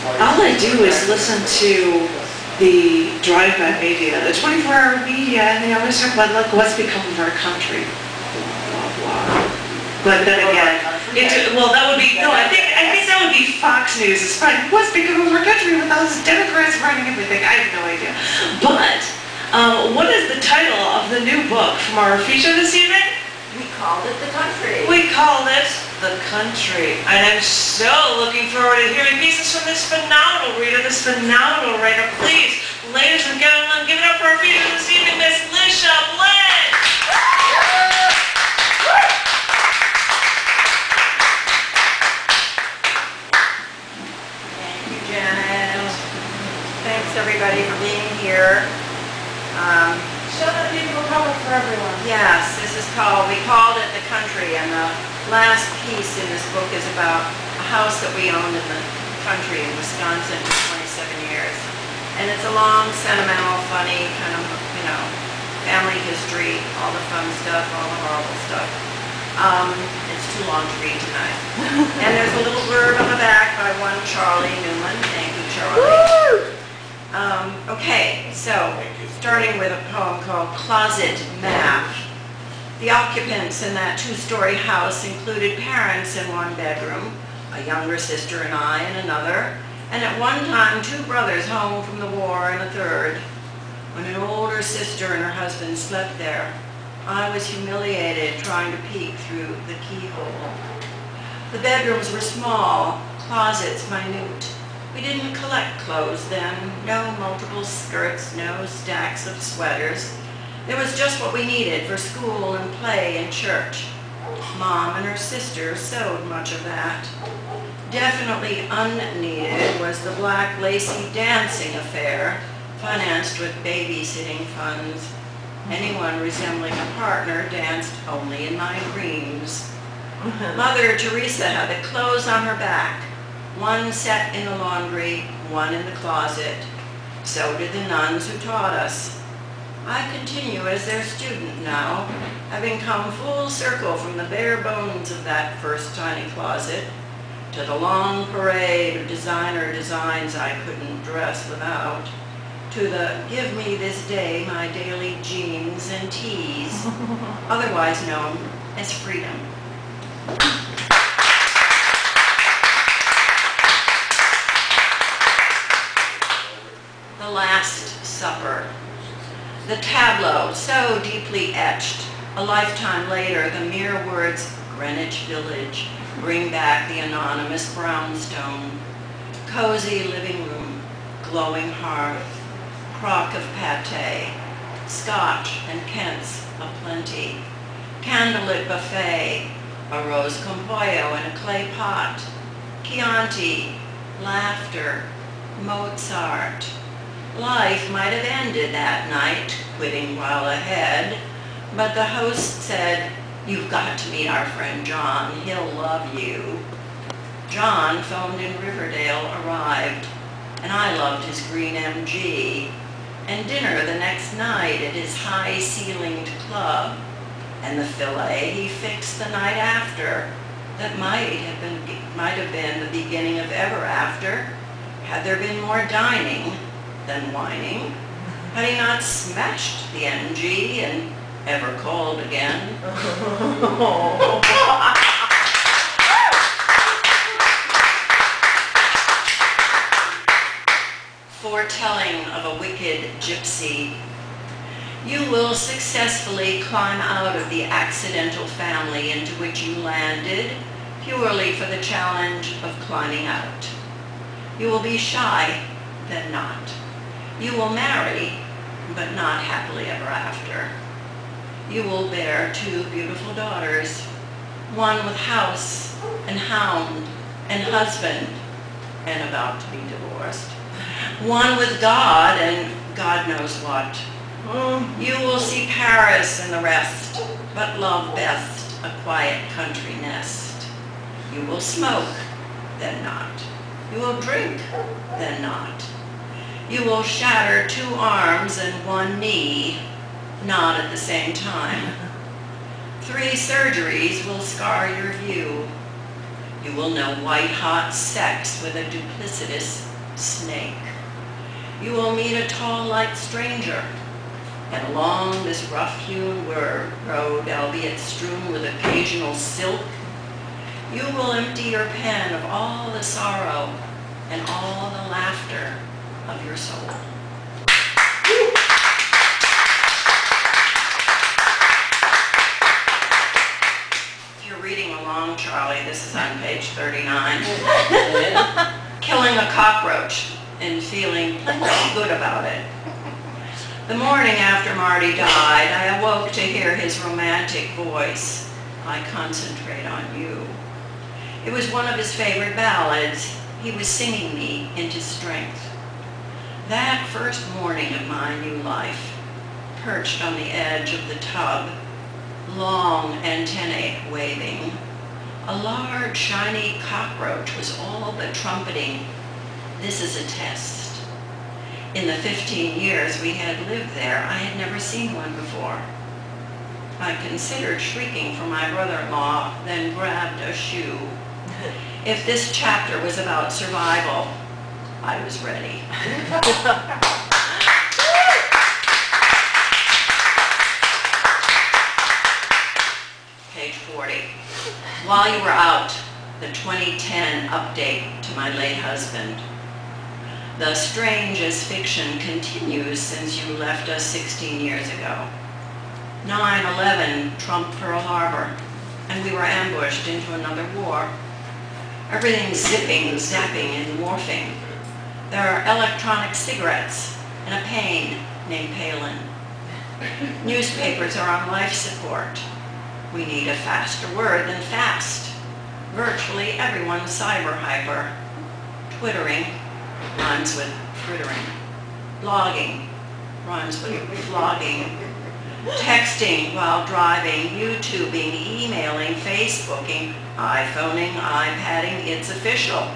All I do is listen to the drive-by media, the 24-hour media, and they always talk about, look, what's become of our country, blah, blah, blah. But then again, well, that would be, no, I think that would be Fox News. It's fine. What's become of our country with those Democrats running everything? I have no idea. But, what is the title of the new book from our feature this evening? We called it The Country. We called it The Country. And I'm so looking forward to hearing pieces from this phenomenal reader, this phenomenal writer. Please, ladies and gentlemen, give it up for our feature this evening, Miss Lucia Blinn. Thank you, Janet. Thanks, everybody, for being here. Show that beautiful cover for everyone. Yes, this is we called it The Country, and the last piece in this book is about a house that we owned in the country in Wisconsin for 27 years. And it's a long, sentimental, funny, kind of, family history, all the fun stuff, all the horrible stuff. It's too long to read tonight. And there's a little blurb on the back by one Charlie Newman. Thank you, Charlie. Okay, so starting with a poem called Closet Map. The occupants in that two-story house included parents in one bedroom, a younger sister and I in another, and at one time 2 brothers home from the war in a third. When an older sister and her husband slept there, I was humiliated trying to peek through the keyhole. The bedrooms were small, closets minute. We didn't collect clothes then, no multiple skirts, no stacks of sweaters. There was just what we needed for school and play and church. Mom and her sister sewed much of that. Definitely unneeded was the black lacy dancing affair, financed with babysitting funds. Anyone resembling a partner danced only in my dreams. Mother Teresa had the clothes on her back, one set in the laundry, one in the closet. So did the nuns who taught us. I continue as their student now, having come full circle from the bare bones of that first tiny closet to the long parade of designer designs I couldn't dress without, to the give me this day my daily jeans and tees, otherwise known as freedom. The Last Supper. The tableau, so deeply etched, a lifetime later, the mere words Greenwich Village bring back the anonymous brownstone. Cozy living room, glowing hearth, crock of pâté, scotch and Kent's aplenty, candlelit buffet, a rose compollo in a clay pot, Chianti, laughter, Mozart. Life might have ended that night, quitting while ahead, but the host said, "You've got to meet our friend John, he'll love you." John, phoned in Riverdale, arrived, and I loved his green MG, and dinner the next night at his high-ceilinged club, and the filet he fixed the night after that might have been the beginning of ever after, had there been more dining than whining, had he not smashed the MG and ever called again. Foretelling of a wicked gypsy. You will successfully climb out of the accidental family into which you landed purely for the challenge of climbing out. You will be shy, then not. You will marry, but not happily ever after. You will bear 2 beautiful daughters, one with house and hound and husband and about to be divorced, one with God and God knows what. You will see Paris and the rest, but love best a quiet country nest. You will smoke, then not. You will drink, then not. You will shatter 2 arms and 1 knee, not at the same time. 3 surgeries will scar your view. You will know white-hot sex with a duplicitous snake. You will meet a tall, light stranger, and along this rough-hewn road, albeit strewn with occasional silk, you will empty your pen of all the sorrow and all the laughter of your soul. If you're reading along, Charlie, this is on page 39. Killing a cockroach and feeling plenty good about it. The morning after Marty died, I awoke to hear his romantic voice, "I concentrate on you." It was one of his favorite ballads. He was singing me into strength. That first morning of my new life, perched on the edge of the tub, long antennae waving, a large shiny cockroach was all but trumpeting, "This is a test." In the 15 years we had lived there, I had never seen one before. I considered shrieking for my brother-in-law, then grabbed a shoe. If this chapter was about survival, I was ready. Page 40. While you were out, the 2010 update to my late husband. The strange as fiction continues since you left us 16 years ago. 9/11 trumped Pearl Harbor, and we were ambushed into another war. Everything's zipping, zapping, and morphing. There are electronic cigarettes and a pain named Palin. Newspapers are on life support. We need a faster word than fast. Virtually everyone's cyber hyper. Twittering rhymes with frittering. Blogging rhymes with vlogging. Texting while driving, YouTubing, emailing, Facebooking, iPhoning, iPadding, it's official.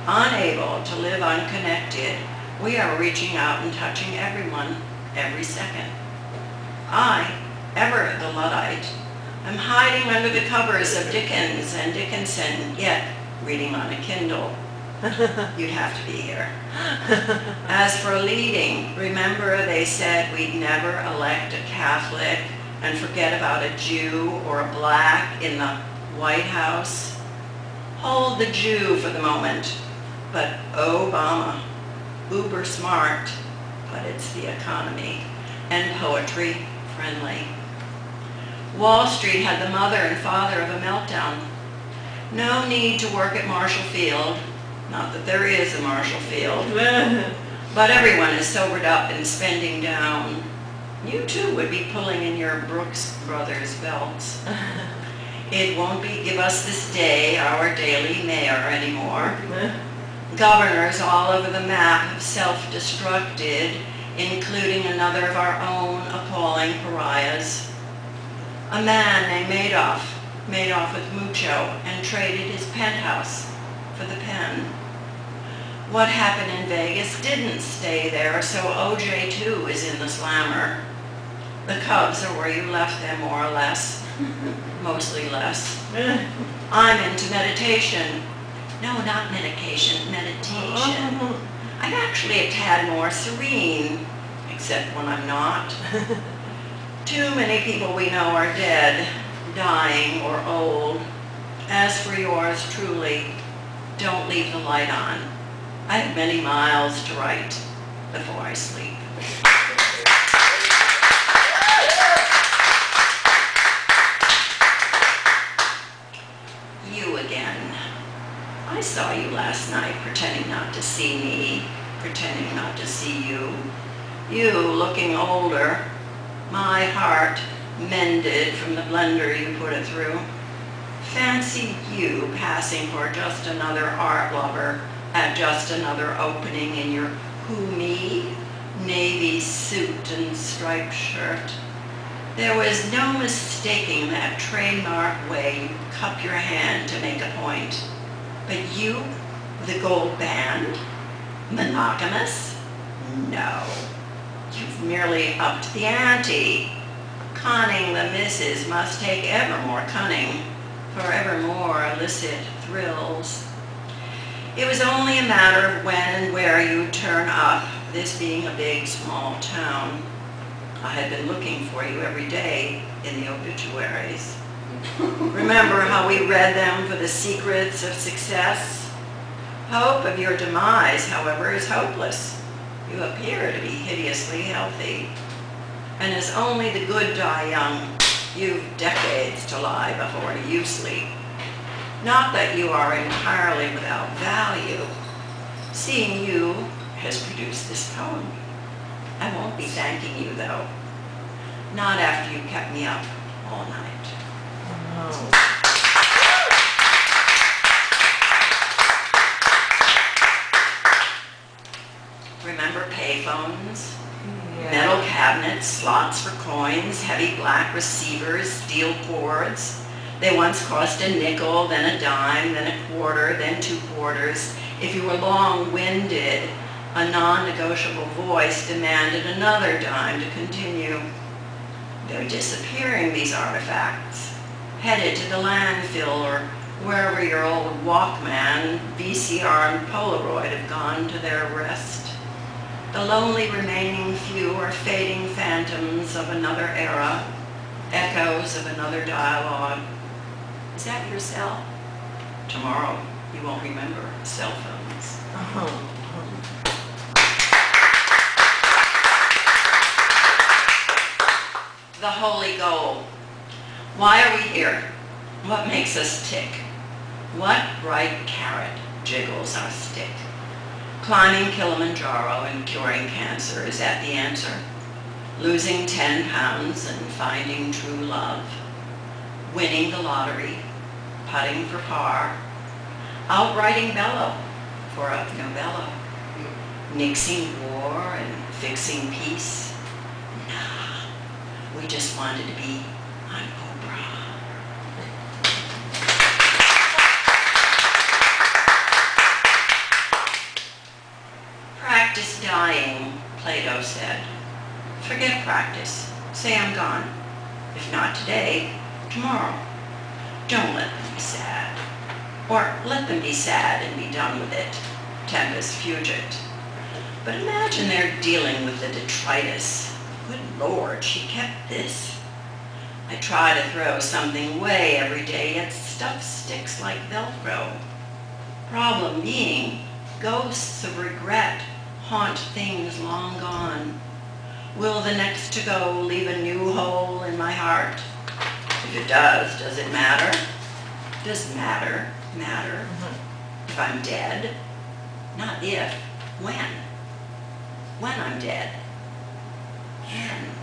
Unable to live unconnected, we are reaching out and touching everyone every second. I, ever the Luddite, am hiding under the covers of Dickens and Dickinson, yet reading on a Kindle. You'd have to be here. As for leading, remember they said we'd never elect a Catholic and forget about a Jew or a black in the White House? Hold the Jew for the moment, but Obama, uber smart, but it's the economy, and poetry friendly. Wall Street had the mother and father of a meltdown. No need to work at Marshall Field. Not that there is a Marshall Field, but everyone is sobered up and spending down. You too would be pulling in your Brooks Brothers belts. It won't be give us this day our daily mayor anymore. Governors all over the map have self-destructed, including another of our own appalling pariahs. A man named Madoff made off with Mucho and traded his penthouse for the pen. What happened in Vegas didn't stay there, so OJ too is in the slammer. The Cubs are where you left them, more or less. Mostly less. I'm into meditation. No, not medication, meditation. I'm actually a tad more serene, except when I'm not. Too many people we know are dead, dying, or old. As for yours truly, don't leave the light on. I have many miles to write before I sleep. You again. I saw you last night pretending not to see me, pretending not to see you. You looking older. My heart mended from the blender you put it through. Fancy you passing for just another art lover at just another opening in your who me navy suit and striped shirt. There was no mistaking that trademark way you cup your hand to make a point. But you, the gold band, monogamous? No. You've merely upped the ante. Conning the missus must take ever more cunning for ever more illicit thrills. It was only a matter of when and where you'd turn up, this being a big, small town. I had been looking for you every day in the obituaries. Remember how we read them for the secrets of success? Hope of your demise, however, is hopeless. You appear to be hideously healthy. And as only the good die young, you've decades to lie before you sleep. Not that you are entirely without value. Seeing you has produced this poem. I won't be thanking you, though. Not after you kept me up all night. Oh. Remember payphones? Yeah. Metal cabinets, slots for coins, heavy black receivers, steel cords. They once cost a nickel, then a dime, then a quarter, then 2 quarters. If you were long-winded, a non-negotiable voice demanded another dime to continue. They're disappearing, these artifacts, headed to the landfill or wherever your old Walkman, VCR, and Polaroid have gone to their rest. The lonely remaining few are fading phantoms of another era, echoes of another dialogue. Is that your cell? Tomorrow, you won't remember cell phones. Oh. The holy goal. Why are we here? What makes us tick? What bright carrot jiggles our stick? Climbing Kilimanjaro and curing cancer, is that the answer? Losing 10 pounds and finding true love? Winning the lottery? Putting for par? Outwriting Bello for a Novello? Nixing war and fixing peace? Nah, we just wanted to be on Oprah. Practice dying, Plato said. Forget practice. Say I'm gone. If not today, tomorrow. Don't let them be sad. Or let them be sad and be done with it. Tempus fugit. But imagine they're dealing with the detritus. Good Lord, she kept this. I try to throw something away every day, yet stuff sticks like Velcro. Problem being, ghosts of regret haunt things long gone. Will the next to go leave a new hole in my heart? If it does it matter? Does matter matter? If I'm dead? Not if, when? When I'm dead. When?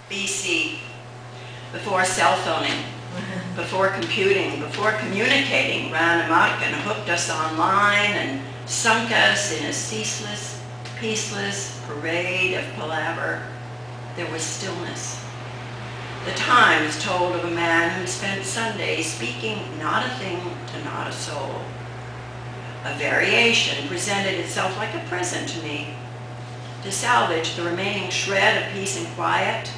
BC, before cell phoning, before computing, before communicating, ran amok and hooked us online and sunk us in a ceaseless, peaceless parade of palaver, there was stillness. The Times told of a man who spent Sundays speaking not a thing to not a soul. A variation presented itself like a present to me. To salvage the remaining shred of peace and quiet,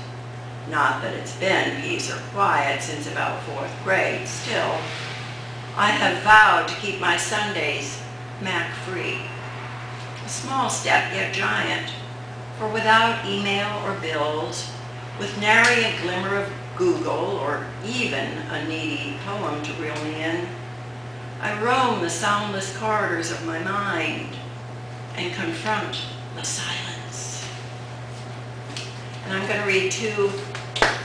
not that it's been peace or quiet since about 4th grade, still, I have vowed to keep my Sundays Mac-free. A small step, yet giant, for without email or bills, with nary a glimmer of Google or even a needy poem to reel me in, I roam the soundless corridors of my mind and confront the silence. And I'm going to read 2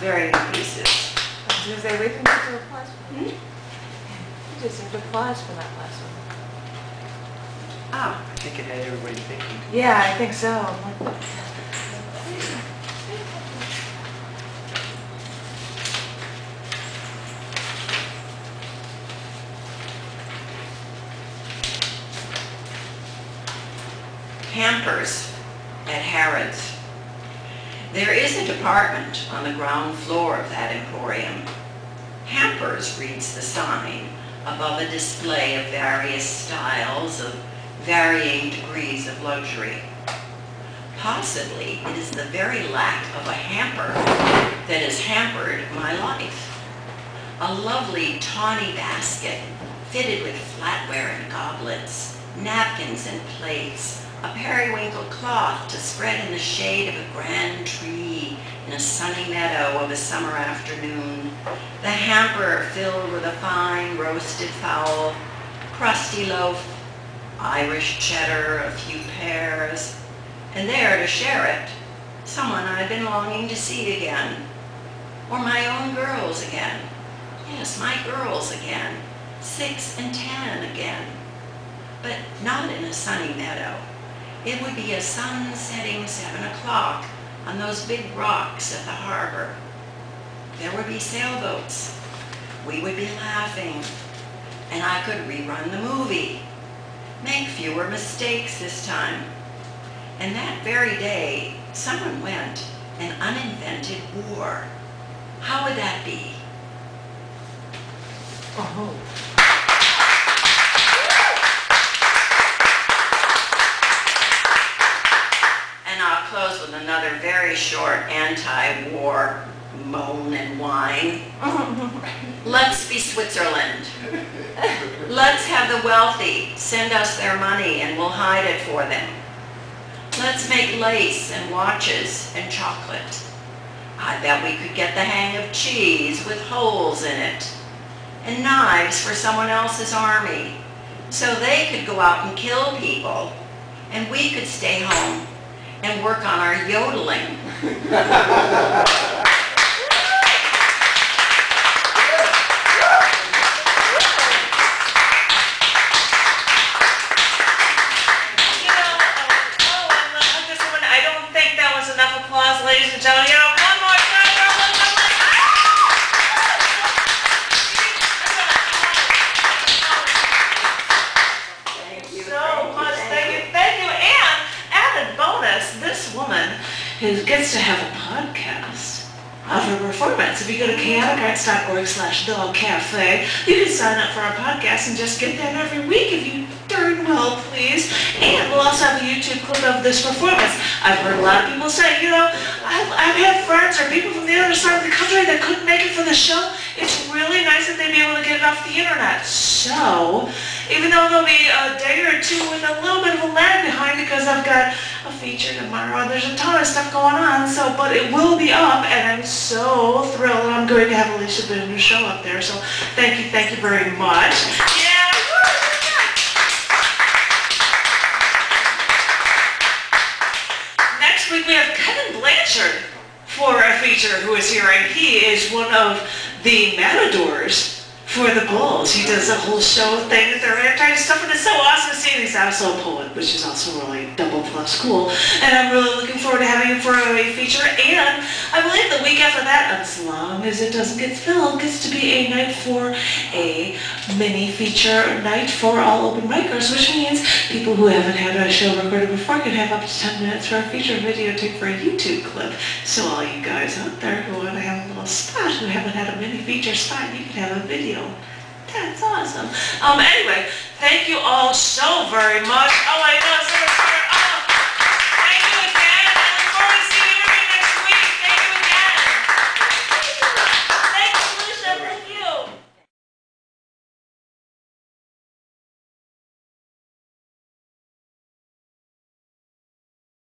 very good pieces. I was going to say, we can get to applause for that. Hmm? You deserve applause for that last one. Ah, I think it had everybody thinking. Yeah, I think so. Hampers at Harrods. There is a department on the ground floor of that emporium. Hampers reads the sign above a display of various styles of varying degrees of luxury. Possibly it is the very lack of a hamper that has hampered my life. A lovely tawny basket fitted with flatware and goblets, napkins and plates, a periwinkle cloth to spread in the shade of a grand tree in a sunny meadow of a summer afternoon, the hamper filled with a fine roasted fowl, crusty loaf, Irish cheddar, a few pears, and there to share it, someone I've been longing to see again, or my own girls again. Yes, my girls again, 6 and 10 again, but not in a sunny meadow. It would be a sun setting 7 o'clock on those big rocks at the harbor. There would be sailboats. We would be laughing, and I could rerun the movie, make fewer mistakes this time. And that very day, someone went and uninvented war. How would that be? Oh. And I'll close with another very short anti-war moan and whine. Let's be Switzerland. Let's have the wealthy send us their money and we'll hide it for them. Let's make lace and watches and chocolate. I bet we could get the hang of cheese with holes in it. And knives for someone else's army, so they could go out and kill people, and we could stay home and work on our yodeling. I don't think that was enough applause, ladies and gentlemen. You know, one more time, Thank you. And added bonus, this woman who gets to have a podcast of her performance. If you go to chaoticarts.org/dogcafe, you can sign up for our podcast and just get that every week if you darn well please. And we'll also have a YouTube clip of this performance. I've heard a lot of people say, you know, I've had friends or people from the other side of the country that couldn't make it for the show. It's really nice that they'd be able to get it off the internet. So, even though there'll be a day or two with a little bit of a lag behind because I've got a feature tomorrow and there's a ton of stuff going on, so, but it will be up and I'm so thrilled that I'm going to have Lucia Blinn show up there. So thank you very much. Yeah. Next week we have Kevin Blanchard for a feature who is here, and he is one of the matadors for the Bulls. He does a whole show thing with their anti stuff, and it's so awesome to see. And he's also a poet, which is also really double plus cool. And I'm really looking forward to having him for a feature. And I believe the week after that, as long as it doesn't get filled, gets to be a night for a mini feature night for all open micers, which means people who haven't had a show recorded before can have up to 10 minutes for a feature videotape for a YouTube clip. So all you guys out there who want to have a little spot, who haven't had a mini feature spot, you can have a video. That's awesome. Anyway, thank you all so very much. Oh my gosh,